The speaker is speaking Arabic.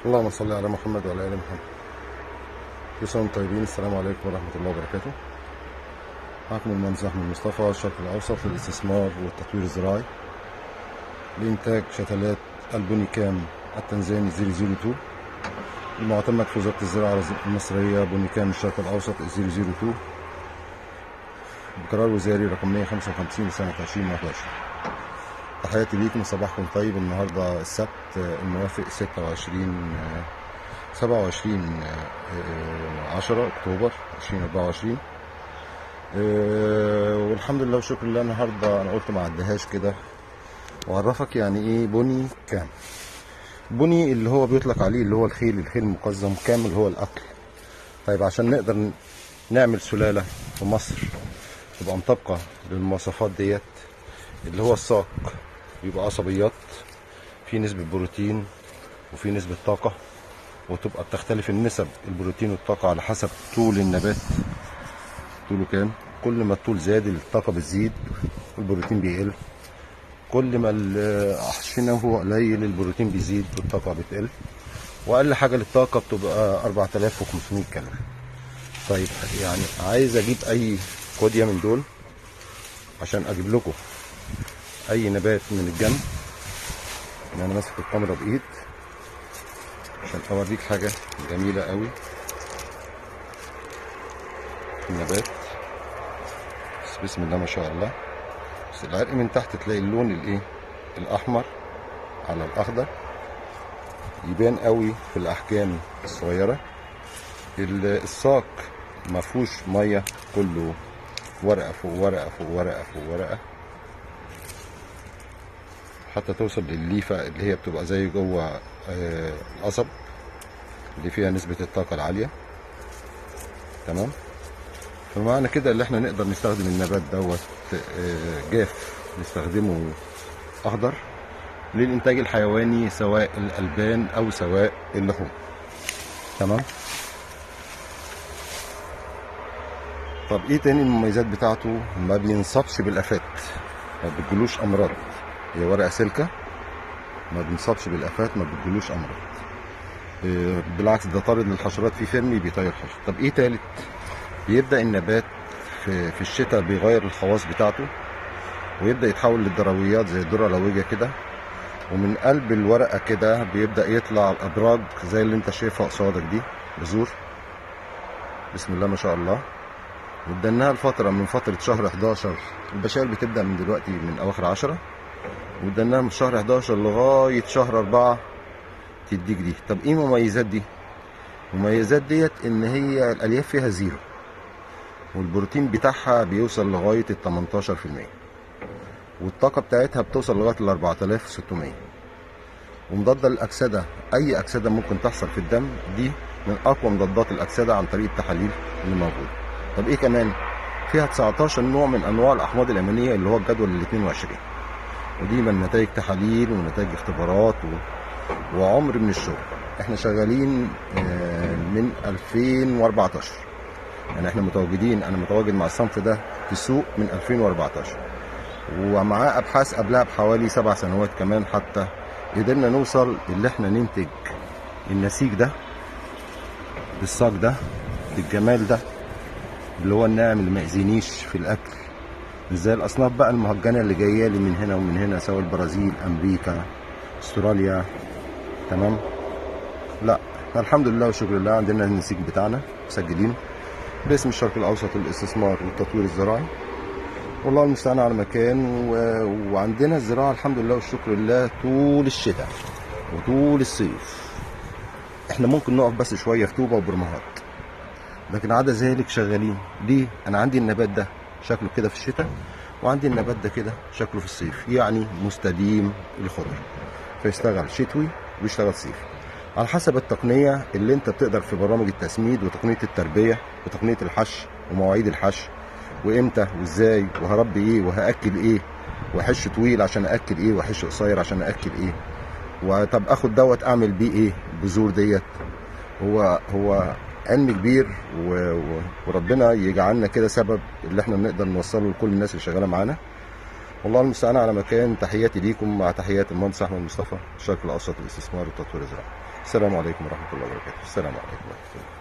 اللهم صل على محمد وعلى ال محمد. كل سنه وانتم طيبين. السلام عليكم ورحمه الله وبركاته. معكم المهندس احمد مصطفى، الشرق الاوسط للاستثمار والتطوير الزراعي لانتاج شتلات البوني كام التنزاني 002 المعتمد في وزاره الزراعه المصريه. بوني كام الشرق الاوسط 002 بقرار وزاري رقم 155 لسنه 2021. تحياتي ليكم، صباحكم طيب. النهارده السبت الموافق 27 10 اكتوبر 2024. والحمد لله وشكر لله. النهارده انا قلت ما اعديهاش كده واعرفك يعني ايه بني كام. بني اللي هو بيطلق عليه اللي هو الخيل المقزم، كام اللي هو الاكل. طيب عشان نقدر نعمل سلاله في مصر تبقى مطابقه للمواصفات ديت، اللي هو الساق يبقى قصبيات، في نسبه بروتين وفي نسبه طاقه، وتبقى بتختلف النسب البروتين والطاقه على حسب طول النبات. طوله كام؟ كل ما الطول زاد الطاقه بتزيد والبروتين بيقل. كل ما الحشينا هو قليل البروتين بيزيد والطاقه بتقل. واقل حاجه للطاقه بتبقى 4500 كالوري. طيب يعني عايز اجيب اي كوديا من دول عشان اجيب لكم اي نبات من الجنب. انا ماسك الكاميرا بايد عشان اوريك حاجه جميله قوي. النبات بسم الله ما شاء الله. بس العرق من تحت تلاقي اللون الايه الاحمر على الاخضر، يبان قوي في الاحجام الصغيره. الساق ما فيهوش ميه، كله ورقه فوق ورقه فوق ورقه فوق ورقه، حتى توصل للليفه اللي هي بتبقى زي جوه القصب اللي فيها نسبه الطاقه العاليه. تمام. فمعنى كده اللي احنا نقدر نستخدم النبات دوت جاف، نستخدمه اخضر للانتاج الحيواني سواء الالبان او سواء اللحوم. تمام. طب ايه تاني المميزات بتاعته؟ ما بينصابش بالافات، ما بتجيلوش امراض. هي ورقه سلكه، ما بينصابش بالافات، ما بتجيلوش امراض. بالعكس ده طارد للحشرات، في فرمي بيطير حشر. طب ايه تالت؟ بيبدا النبات في الشتاء بيغير الخواص بتاعته ويبدا يتحول للدرويات زي الذره العويجه كده، ومن قلب الورقه كده بيبدا يطلع الابراج زي اللي انت شايفها قصادك دي، بذور بسم الله ما شاء الله. ودناها الفتره من فتره شهر 11، البشائر بتبدا من دلوقتي من اواخر 10، ودناها من شهر 11 لغايه شهر 4 تديك دي. طب ايه مميزات دي؟ المميزات ديت ان هي الالياف فيها زيرو، والبروتين بتاعها بيوصل لغايه ال 18%، والطاقه بتاعتها بتوصل لغايه ال 4600، ومضاده للاكسده. اي اكسده ممكن تحصل في الدم، دي من اقوى مضادات الاكسده عن طريق التحاليل اللي موجوده. طب ايه كمان؟ فيها 19 نوع من انواع الاحماض الامينيه اللي هو الجدول ال 22، ودي من نتائج تحاليل ونتائج اختبارات وعمر من الشغل. احنا شغالين من 2014، يعني احنا متواجدين، انا متواجد مع الصنف ده في السوق من 2014، ومعاه ابحاث قبلها بحوالي 7 سنوات كمان، حتى قدرنا نوصل اللي احنا ننتج النسيج ده بالصاج ده بالجمال ده، اللي هو الناعم اللي ما يأذينيش في الاكل، مش زي الاصناف بقى المهجنه اللي جايه لي من هنا ومن هنا، سواء البرازيل، امريكا، استراليا. تمام. لا الحمد لله وشكر لله عندنا النسيج بتاعنا مسجلين باسم الشرق الاوسط للاستثمار والتطوير الزراعي. والله المستعان على مكان. وعندنا الزراعه الحمد لله والشكر لله طول الشتاء وطول الصيف. احنا ممكن نقف بس شويه في طوبه وبرمهات، لكن عدا ذلك شغالين. ليه؟ انا عندي النبات ده شكله كده في الشتاء، وعندي النبات ده كده شكله في الصيف، يعني مستديم الخضر، فيشتغل شتوي ويشتغل صيفي على حسب التقنيه اللي انت بتقدر في برامج التسميد وتقنيه التربيه وتقنيه الحش ومواعيد الحش، وامتى وازاي وهربي ايه وهاكل ايه، واحش طويل عشان اكل ايه، واحش قصير عشان اكل ايه، وطب اخد دوت اعمل بيه ايه البذور ديت. هو علم كبير، وربنا يجعلنا كده سبب اللي احنا نقدر نوصله لكل الناس اللي شغاله معانا. والله المستعان على مكان. تحياتي ليكم مع تحيات المهندس احمد مصطفى، الشرق الاوسط للاستثمار والتطوير الزراعي. السلام عليكم ورحمة الله وبركاته. السلام عليكم ورحمة الله.